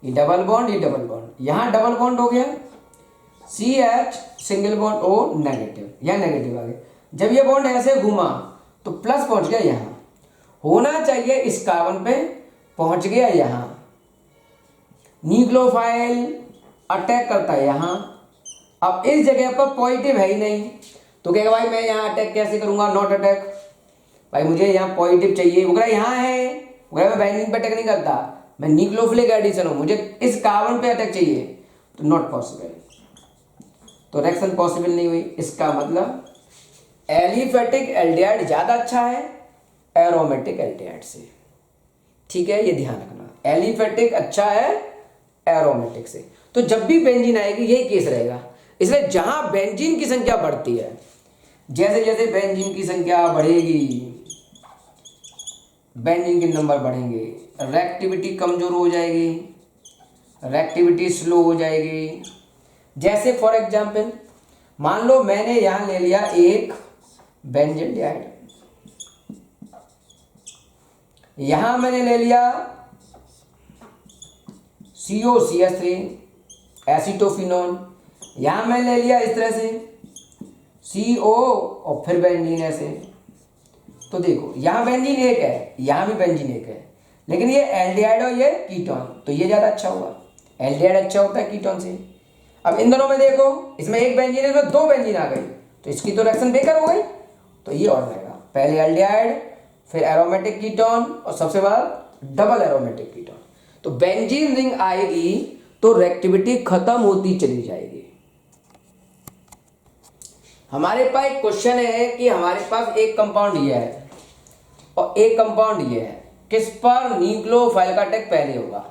ये डबल बॉन्ड, ये डबल बॉन्ड, यहां डबल बॉन्ड हो गया, CH single bond O negative, यह नेगेटिव आ गया। जब ये बॉन्ड ऐसे घूमा तो प्लस पहुंच गया यहां, होना चाहिए इस कार्बन पे, पहुंच गया यहां। न्यूक्लियोफाइल अटैक करता है यहां, अब इस जगह पर पॉजिटिव है ही नहीं, तो कहेगा भाई मैं यहां अटैक कैसे करूंगा? नॉट अटैक, भाई मुझे यहां पॉजिटिव चाहिए, वो यहां है, वो मैं बेंजीन पे अटैक नहीं करता, मैं न्यूक्लियोफिलिक एडिशन हूं, मुझे इस कार्बन पे अटैक चाहिए, तो नॉट पॉसिबल, तो रिएक्शन पॉसिबल नहीं हुई। इसका मतलब एलिफेटिक एल्डिहाइड ज्यादा अच्छा है एरोमेटिक एल्डिहाइड से, ठीक है, ये ध्यान रखना, एलिफेटिक अच्छा है एरोमेटिक से। तो जब भी बेंजीन आएगी यही केस रहेगा। इसलिए जहां बेंजीन की संख्या बढ़ती है, जैसे जैसे बेंजीन की संख्या बढ़ेगी, बेंजीन के नंबर बढ़ेंगे, रिएक्टिविटी कमजोर हो जाएगी, रिएक्टिविटी स्लो हो जाएगी। जैसे फॉर एग्जांपल मान लो मैंने यहां ले लिया एक बेंजीन डाइड, यहां मैंने ले लिया COCH3 एसिटोफिनोन, यहां मैंने ले लिया इस तरह से CO और फिर बेंजीन ऐसे। तो देखो यहां बेंजीन एक है, यहां भी बेंजीन एक है, लेकिन ये एल्डिहाइड और ये कीटोन, तो ये ज्यादा अच्छा होगा, एल्डिहाइड अच्छा होता है कीटोन से। अब इन दोनों में देखो, इसमें एक बेंजीन है, इसमें 2 बेंजीन आ गई, तो इसकी तो रिएक्शन बेकार हो गई, तो ये और रहेगा, पहले एल्डिहाइड फिर एरोमेटिक कीटोन और सबसे बाद डबल एरोमेटिक कीटोन। तो बेंजीन रिंग आएगी तो रिएक्टिविटी खत्म होती चली जाएगी। हमारे पास एक क्वेश्चन है कि हमारे पास एक कंपाउंड ये है और एक कंपाउंड ये है, किस पर न्यूक्लियोफाइल का अटैक पहले होगा?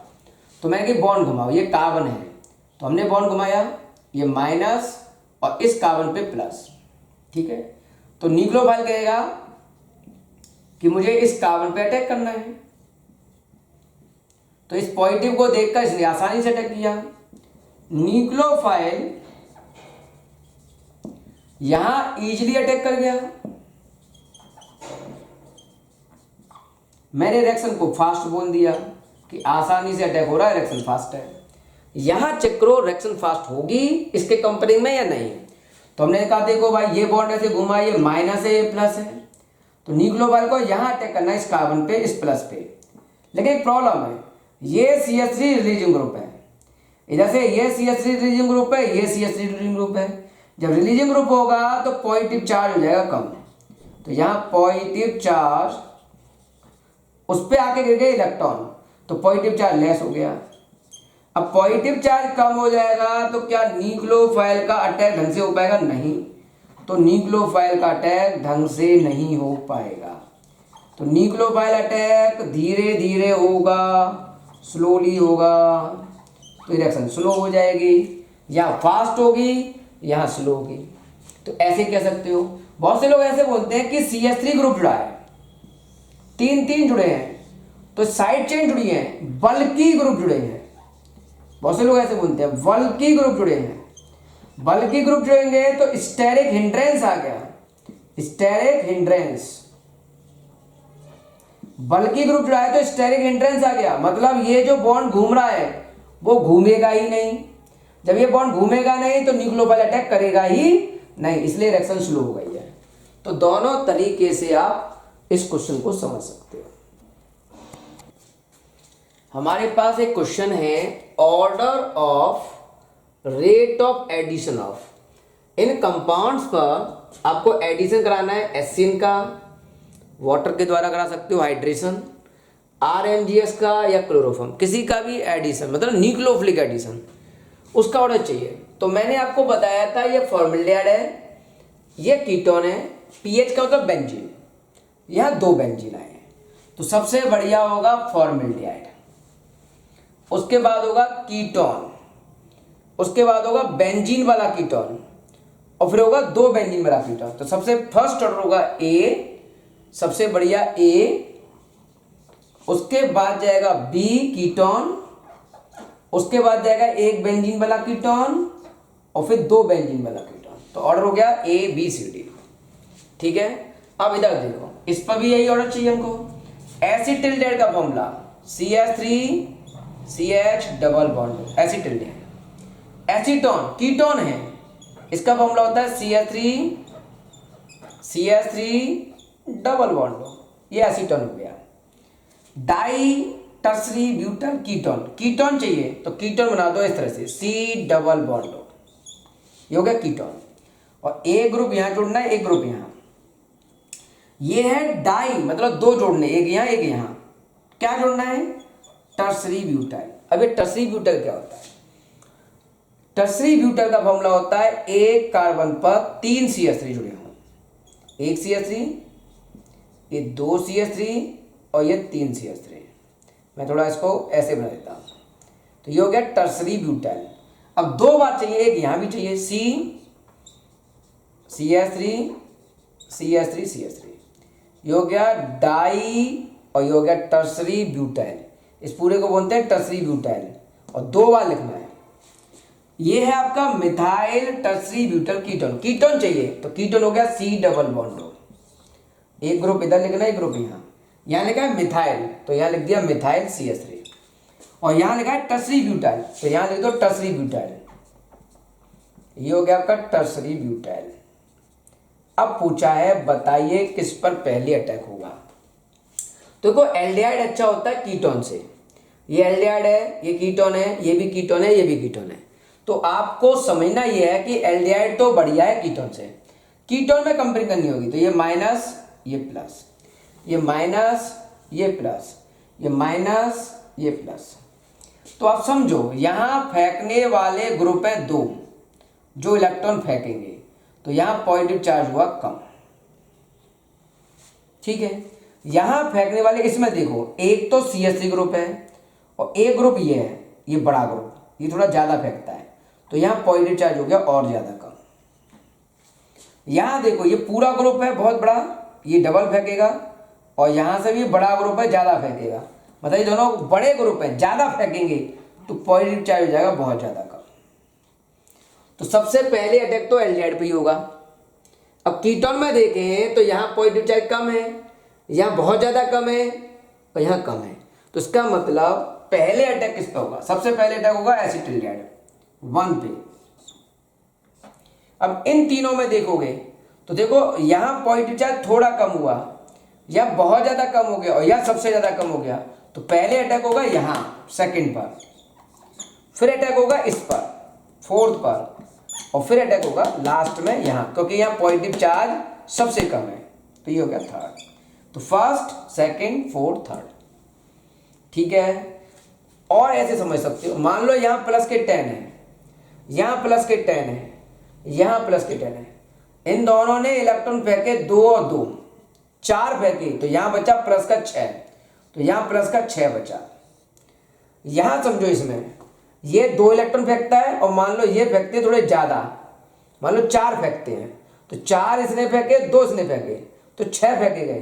तो मैंने कि बॉन्ड घुमाओ, ये कार्बन है, तो हमने बॉन्ड घुमाया, ये माइनस और इस कार्बन पे प्लस, ठीक है। तो न्यूक्लियोफाइल कहेगा कि मुझे इस कार्बन पे अटैक करना है, तो इस पॉजिटिव को देखकर इसने आसानी से अटैक किया। न्यूक्लियोफाइल यहां इजीली अटैक कर गया, मैंने रिएक्शन को फास्ट बोल दिया कि आसानी से अटैक हो रहा है, रिएक्शन फास्ट है। यहां चेक करो रिएक्शन फास्ट होगी इसके कंपेयरिंग में या नहीं। तो हमने कहा देखो भाई ये बॉन्ड ऐसे घुमा, ये माइनस है, ये प्लस है, तो न्यूक्लियोफाइल को यहां अटैक करना है इस कार्बन पे, इस प्लस पे। लेकिन एक प्रॉब्लम है, ये CH3 रिलीजिंग ग्रुप है, इधर से ये CH3 रिलीजिंग ग्रुप है, ये CH3 रिलीजिंग ग्रुप है। जब रिलीजिंग ग्रुप होगा तो पॉजिटिव चार्ज हो जाएगा कम, तो यहां पॉजिटिव चार्ज उस पर आके गिर गए इलेक्ट्रॉन, तो पॉजिटिव चार्ज लेस हो गया। अब पॉजिटिव चार्ज कम हो जाएगा तो क्या न्यूक्लियोफाइल का अटैक ढंग से हो पाएगा? नहीं, तो न्यूक्लियोफाइल का अटैक ढंग से नहीं हो पाएगा। तो न्यूक्लियोफाइल अटैक धीरे धीरे होगा, स्लोली होगा, तो रिएक्शन स्लो हो जाएगी, यहाँ फास्ट होगी, यहाँ स्लो होगी। तो ऐसे कह सकते हो। बहुत से लोग ऐसे बोलते हैं कि CH3 ग्रुप जुड़ा है, तीन जुड़े हैं, तो साइड चेन जुड़ी है, बल्कि ग्रुप जुड़े हैं। बहुत से लोग ऐसे बोलते हैं बल्कि ग्रुप जुड़े हैं। बल्कि ग्रुप जुड़ेंगे तो स्टेरिक हिंड्रेंस आ गया, स्टेरिक हिंड्रेंस। बल्कि ग्रुप जुड़ा है तो स्टेरिक हिंड्रेंस आ गया, मतलब ये जो बॉन्ड घूम रहा है वो घूमेगा ही नहीं। जब ये बॉन्ड घूमेगा नहीं तो न्यूक्लियोफाइल अटैक करेगा ही नहीं, इसलिए रिएक्शन स्लो हो गई है। तो दोनों तरीके से आप इस क्वेश्चन को समझ सकते हो। हमारे पास एक क्वेश्चन है, order of rate of addition of in compounds पर आपको एडिशन कराना है एसिन का, वाटर के द्वारा करा सकते हो हाइड्रेशन, RMGS का या क्लोरोफॉर्म, किसी का भी एडिशन मतलब न्यूक्लियोफिलिक एडिशन, उसका ऑर्डर चाहिए। तो मैंने आपको बताया था ये फॉर्मल्डिहाइड है, ये कीटोन है, पीएच का मतलब बेंजीन, यहाँ 2 बेंजीन आए हैं, तो सबसे बढ़िया होगा फॉर्मल्डिहाइड, उसके बाद होगा कीटोन, उसके बाद होगा बेंजीन वाला कीटोन, और फिर होगा 2 बेंजीन वाला कीटोन। तो सबसे फर्स्ट ऑर्डर होगा ए, सबसे बढ़िया ए, उसके बाद जाएगा बी कीटोन, उसके बाद जाएगा 1 बेंजीन वाला कीटोन, और फिर 2 बेंजीन वाला कीटोन। तो ऑर्डर हो गया ABCD, ठीक है। अब इधर देखो, इस पर भी यही ऑर्डर चाहिए हमको। एसिटिल्डेहाइड का formula CH3CH double bond, acetaldehyde. Acetone ketone है, इसका फॉर्मूला होता है CH3 डबल बॉन्ड, ये एसीटोन हो गया। Die tertiary butyl ketone, ketone चाहिए तो कीटोन बना दो इस तरह से, C डबल बॉन्ड, ये हो गया कीटोन। और ए ग्रुप यहां जोड़ना है, एक ग्रुप यहां, ये है डाई मतलब 2 जोड़ने, एक यहां एक यहां, क्या जोड़ना है? Tertiary butyl. अब ये टर्सरी ब्यूटाइल क्या होता है? टर्सरी ब्यूटाइल का फॉर्मूला होता है एक कार्बन पर 3 CH3 जुड़े हों, 1 CH3, ये 2 CH3 और ये 3 CH3। मैं थोड़ा इसको ऐसे बना देता हूं, तो ये हो गया टर्सरी ब्यूटाइल। अब 2 बार चाहिए, एक यहां भी चाहिए, CH3, ये हो गया डाई, और ये हो गया टर्सरी ब्यूटाइल। इस पूरे को बोलते हैं टर्सरी ब्यूटाइल, और 2 बार लिखना है। ये है आपका methyl tertiary butyl ketone, ketone चाहिए तो कीटोन हो गया C डबल बॉन्ड, एक ग्रुप इधर लिखना है, एक ग्रुप यहाँ लिखा है मिथाइल, तो यहाँ लिख दिया मिथाइल CH3, और यहाँ लिखा है टर्सरी ब्यूटाइल, तो यहाँ लिख दो टर्सरी ब्यूटाइल, ये हो गया आपका टर्सरी ब्यूटाइल। अब पूछा है बताइए किस पर पहले अटैक होगा। तो देखो एल्डिहाइड अच्छा होता है कीटोन से, ये एल्डिहाइड है, ये कीटोन है, ये भी कीटोन है, ये भी कीटोन है। तो आपको समझना ये है कि एल्डिहाइड तो बढ़िया है कीटोन से, कीटोन में कंपेयर करनी होगी। तो ये माइनस, ये प्लस, ये माइनस, ये प्लस, ये माइनस, ये प्लस। तो आप समझो यहां फेंकने वाले ग्रुप है 2 जो इलेक्ट्रॉन फेंकेंगे, तो यहां पॉजिटिव चार्ज हुआ कम, ठीक है। यहां फेंकने वाले, इसमें देखो एक तो CH3 ग्रुप है और एक ग्रुप ये है, ये बड़ा ग्रुप, ये थोड़ा ज्यादा फेंकता है, तो यहां पॉजिटिव चार्ज हो गया और ज्यादा कम। यहां देखो ये पूरा ग्रुप है बहुत बड़ा, ये डबल फेंकेगा, और यहां से भी बड़ा ग्रुप है ज्यादा फेंकेगा, मतलब ये दोनों बड़े ग्रुप है ज्यादा फेंकेंगे तो पॉजिटिव चार्ज हो जाएगा बहुत ज्यादा कम। तो सबसे पहले अटैक तो एल्डिहाइड पे ही होगा, अब कीटोन में देखें तो यहाँ पॉजिटिव चार्ज कम है, यहाँ बहुत ज़्यादा कम है और यहाँ कम है। तो इसका मतलब पहले अटैक किस पे होगा? सबसे पहले अटैक होगा एसिटिल्डिहाइड 1 पे। अब इन तीनों में देखोगे तो देखो यहाँ पॉजिटिव चार्ज थोड़ा कम हुआ, या बहुत ज़्यादा कम हो गया और या सबसे ज़्यादा कम हो गया। तो पहले अटैक होगा यहाँ सेकंड पर, फिर अटैक होगा इस पर फोर्थ पर, और फिर अटैक होगा लास्ट में यहाँ, क्योंकि यहाँ पॉजिटिव चार्ज सबसे कम है। तो ये हो गया थर्ड। तो फर्स्ट, सेकंड, फोर्थ, थर्ड। ठीक है। और ऐसे समझ सकते हो, मान लो यहाँ प्लस के 10 है, यहाँ प्लस के 10 है, यहाँ प्लस के 10 है। इन दोनों ने इलेक्ट्रॉन फेंके 2 और 2, 4 फेंके, तो यहाँ बचा प्लस का 6, तो यहाँ प्लस का 6 बचा। यहाँ समझो इसमें ये 2 इलेक्ट्रॉन फेंकता है और मान लो ये फेंकते हैं थोड़े ज़्यादा, मान लो 4 फेंकते हैं, तो 4 इसने फेंके, 2 इसने फेंके, तो 6 फेंके गए।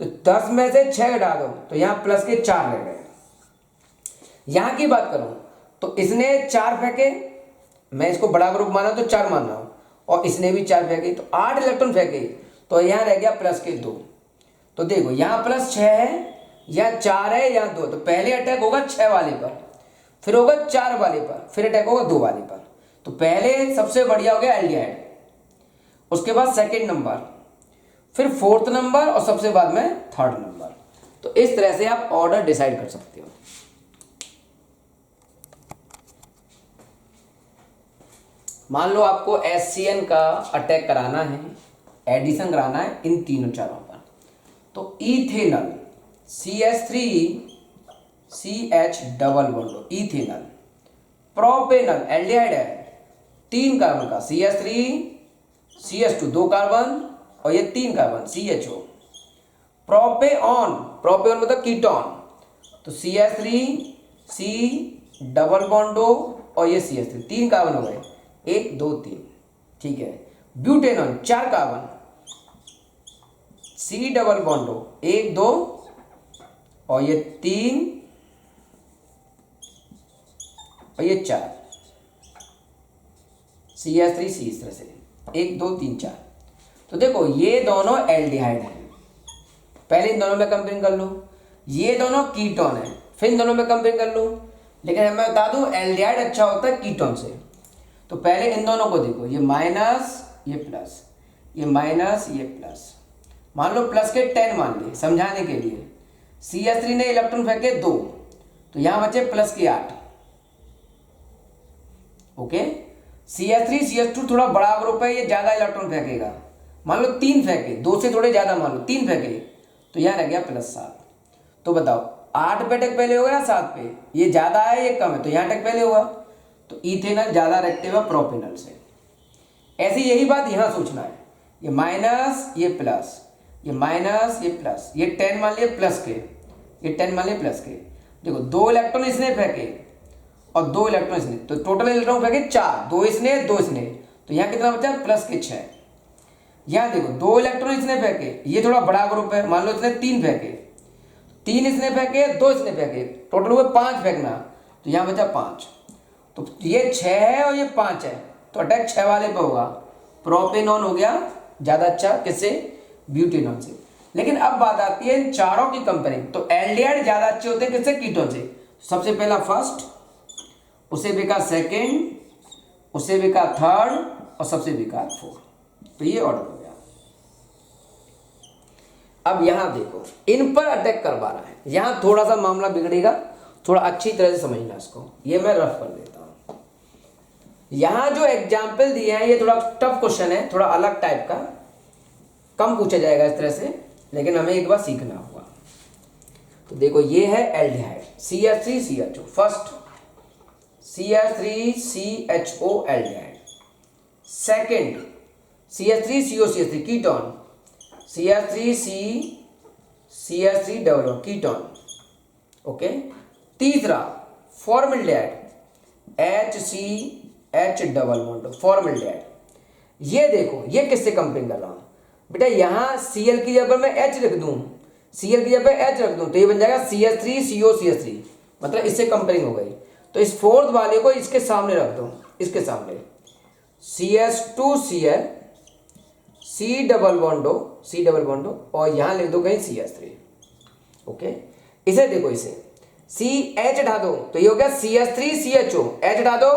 तो 10 में से 6 घटा दो तो यहाँ प्लस के 4 रह गए। यहाँ की बात करूँ तो इसने 4 फेंके, मैं इसको बड़ा ग्रुप माना तो 4 मान रहा हूँ, और इसने भी 4 फेंके, तो 8 इलेक्ट्रॉन फेंके, तो यहाँ रह गया प्लस के 2। तो देखो यहाँ प्लस 6 है, यहाँ 4 है, यहाँ 2। तो पहले अटैक होगा 6 वाले पर, फिर होगा 4 वाले पर, फिर अटैक होगा 2 वाले पर। तो पहले सबसे बढ़िया हो गया एल्डिहाइड, उसके बाद सेकंड नंबर, फिर फोर्थ नंबर, और सबसे बाद में थर्ड नंबर। तो इस तरह से आप ऑर्डर डिसाइड कर सकते हो। मान लो आपको HCN का अटैक कराना है, एडिशन कराना है इन तीनों चारों पर। तो ethanal CH3CH double bond, ethanal. Propanal aldehyde है 3 कार्बन का, CH3CH2 2 कार्बन, और ये 3 कार्बन CHO। प्रोपेऑन, प्रोपेऑन मतलब कीटोन, तो CH3C डबल बॉन्डो और ये CH3 3 कार्बन हो गए, 1 2 3। ठीक है। ब्यूटेनॉन 4 कार्बन, C डबल बॉन्डो 1 2 और ये 3 और ये 4, CH3C इस तरह से 1 2 3 4। तो देखो ये दोनों एल्डिहाइड हैं, पहले इन दोनों में कंपेयर कर लो। ये दोनों कीटोन है, फिर इन दोनों में कंपेयर कर लो। लेकिन मैं बता दूं एल्डिहाइड अच्छा होता है कीटोन से। तो पहले इन दोनों को देखो, ये माइनस ये प्लस, ये माइनस ये प्लस। मान लो प्लस के 10 मान लिए समझाने के लिए। CH3 ने इलेक्ट्रॉन फेंके 2, तो यहां बचे प्लस के 8। ओके। CH3 CH2 थोड़ा बड़ा ग्रुप है, ये ज्यादा इलेक्ट्रॉन फेंकेगा। मान लो 3 फेंके, 2 से थोड़े ज्यादा मान लो 3 फेंके, तो यहां रह गया प्लस 7। तो बताओ 8 पे अटैक पहले होगा या 7 पे? ये ज्यादा है ये कम है, तो यहां अटैक पहले होगा। तो इथेनल ज्यादा रखते हुए प्रोपेनल से। ऐसी यही बात यहां सोचना है, ये माइनस ये प्लस, ये माइनस ये प्लस, ये 10 मान लिए प्लस के, ये 10 मान लिए प्लस के। देखो 2 इलेक्ट्रॉन इसने फेंके और 2 इलेक्ट्रॉन इसने, तो टोटल इलेक्ट्रॉन फेंके 4, 2 इसने 2 इसने, तो यहाँ कितना बचा? प्लस के 6। यहाँ देखो 2 इलेक्ट्रॉन इसने फेंके, ये थोड़ा बड़ा ग्रुप है, मान लो इसने 3 फेंके, 3 इसने फेंके, 2 इसने फेंके, टोटल हुए 5 फेंकना, तो यहाँ बचा 5। तो ये 6 है और ये 5 है, तो अटैक 6 वाले पे होगा। प्रोपेनॉन हो गया ज्यादा अच्छा, किससे? ब्यूटेनॉन से। लेकिन अब बात आती है इन चारों की कंपेयरिंग। तो एल्डिहाइड ज्यादा अच्छे होते हैं किससे? कीटोन से। सबसे पहला फर्स्ट, उसे बेकार सेकेंड, उसे बेकार थर्ड, और सबसे बेकार फोर्थ। तो ये ऑर्डर हो गया। अब यहां देखो इन पर अटैक करवा रहा है, यहां थोड़ा सा मामला बिगड़ेगा, थोड़ा अच्छी तरह से समझना इसको। ये मैं रफ कर देता हूं। यहां जो एग्जाम्पल दिए हैं ये थोड़ा टफ क्वेश्चन है, थोड़ा अलग टाइप का, कम पूछा जाएगा इस तरह से, लेकिन हमें एक बार सीखना होगा। तो देखो ये है aldehyde CH3CHO, first CH3CHO aldehyde, second CH3COCH3 ketone, CH3CH3 double ketone. Okay. तीसरा formaldehyde HCH double bond, formaldehyde. ये देखो ये किससे कंपेयर कर रहा हूं बेटा? यहां Cl की जगह मैं H रख दूं, Cl की जगह H रख दूं, तो ये बन जाएगा CH3COCH3, मतलब इससे कंपेयरिंग हो गई। तो इस फोर्थ वाले को इसके सामने रख दो, इसके सामने CH2Cl सी डबल बॉन्ड हो और यहाँ लिख दो कहीं CH3। ओके, इसे देखो, इसे CH हटा दो तो ये हो गया CH3 CHO, H हटा दो,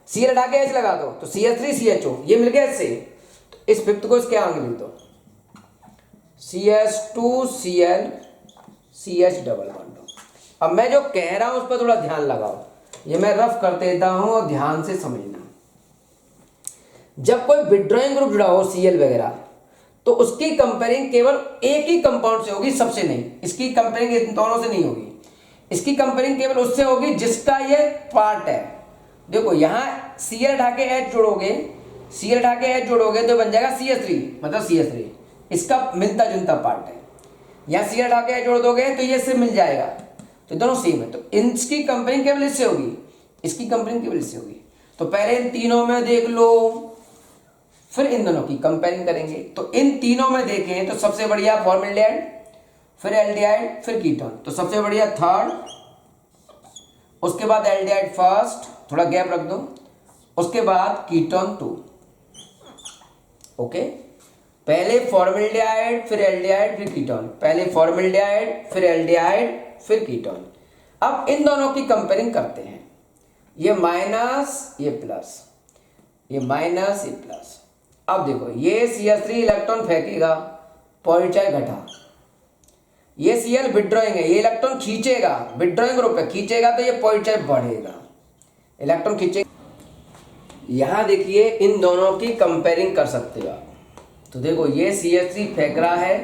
Cl हटा के H लगा दो तो CH3 CHO, ये मिल गया इससे। तो इस फिफ्थ को इसके आगे लिख दो CH2Cl CH डबल बॉन्ड। अब मैं जो कह रहा हूं उस पर थोड़ा ध्यान लगाओ, ये मैं रफ कर देता हूं और ध्यान से समझना। जब कोई विड्रॉइंग ग्रुप जुड़ा हो Cl वगैरह, तो उसकी कंपेयरिंग केवल एक ही कंपाउंड से होगी, सबसे नहीं। इसकी कंपेयरिंग इन दोनों से नहीं होगी, इसकी कंपेयरिंग केवल उससे होगी जिसका ये पार्ट है। देखो यहाँ Cl हटा के H जोड़ोगे, Cl हटा के H जोड़ोगे तो बन जाएगा CH3, मतलब CH3 इसका मिलता जुलता पार्ट है। यहाँ Cl हटा के H जोड़ दोगे तो ये इससे मिल जाएगा, तो दोनों सेम है। तो इसकी कंपेयरिंग केवल इससे होगी, इसकी कंपेयरिंग केवल इससे होगी। तो पहले इन तीनों में देख लो, फिर इन दोनों की कंपेयरिंग करेंगे। तो इन तीनों में देखें तो सबसे बढ़िया फॉर्मल्डिहाइड, फिर एल्डिहाइड, फिर कीटोन। तो सबसे बढ़िया थर्ड, उसके बाद एल्डिहाइड फर्स्ट, थोड़ा गैप रख दो, उसके बाद कीटोन 2। ओके, पहले फॉर्मल्डिहाइड फिर एल्डिहाइड फिर कीटोन, पहले फॉर्मल्डिहाइड फिर एल्डिहाइड फिर कीटोन। अब इन दोनों की कंपेयरिंग करते हैं, ये माइनस ये प्लस, ये माइनस ये प्लस। अब देखो ये CH3 इलेक्ट्रॉन फेंकेगा, पॉइंट चार्ज घटा, ये Cl विड्रॉइंग है, ये इलेक्ट्रॉन खींचेगा, विड्रॉइंग ग्रुप है, खींचेगा तो ये पॉइंट चार्ज बढ़ेगा, इलेक्ट्रॉन खींचेगा। यहां देखिए इन दोनों की कंपेयरिंग कर सकते हो आप। तो देखो ये CH3 फेंक रहा है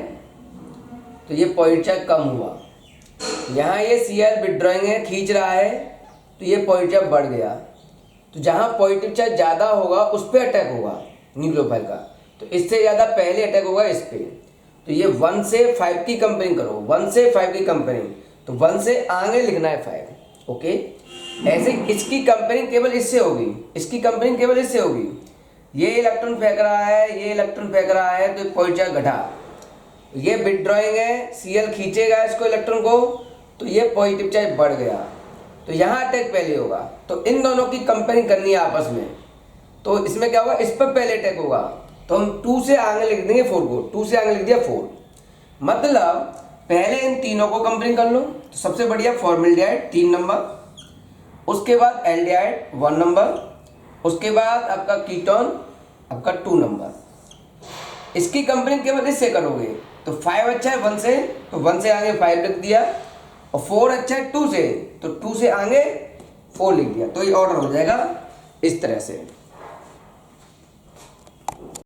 तो ये पॉइंट चार्ज कम हुआ, यहाँ ये Cl विड्रॉइंग है, खींच रहा है तो ये पॉइंट चार्ज बढ़ गया। तो जहाँ पॉजिटिव चार्ज ज़्यादा होगा उस पर अटैक होगा न्यूक्लियोफाइल का, तो इससे ज़्यादा पहले अटैक होगा इस पर। तो ये 1 से 5 की कंपेयरिंग करो, 1 से 5 की कंपेयरिंग, तो 1 से आगे लिखना है 5। ओके, ऐसे इसकी कंपेयरिंग केवल इससे होगी, इसकी कंपेयरिंग केवल इससे होगी। ये इलेक्ट्रॉन फेंक रहा है, ये इलेक्ट्रॉन फेंक रहा है तो पॉइंट चार्ज घटा, ये विड्रॉइंग है, Cl खींचेगा इसको इलेक्ट्रॉन को तो ये पॉजिटिव चार्ज बढ़ गया, तो यहाँ अटैक पहले होगा। तो इन दोनों की कंपेयरिंग करनी है आपस में, तो इसमें क्या होगा, इस पर पहले अटैक होगा तो हम 2 से आगे लिख देंगे 4 को, 2 से आगे लिख दिया 4। मतलब पहले इन तीनों को कंपेयरिंग कर लो। तो सबसे बढ़िया फॉर्मल्डिहाइड 3 नंबर, उसके बाद एल्डिहाइड 1 नंबर, उसके बाद आपका कीटोन आपका 2 नंबर। इसकी कंपेयरिंग केवल इससे करोगे तो 5 अच्छा है 1 से, तो 1 से आगे 5 लिख दिया, और 4 अच्छा है 2 से, तो 2 से आगे 4 लिख दिया। तो ये ऑर्डर हो जाएगा इस तरह से।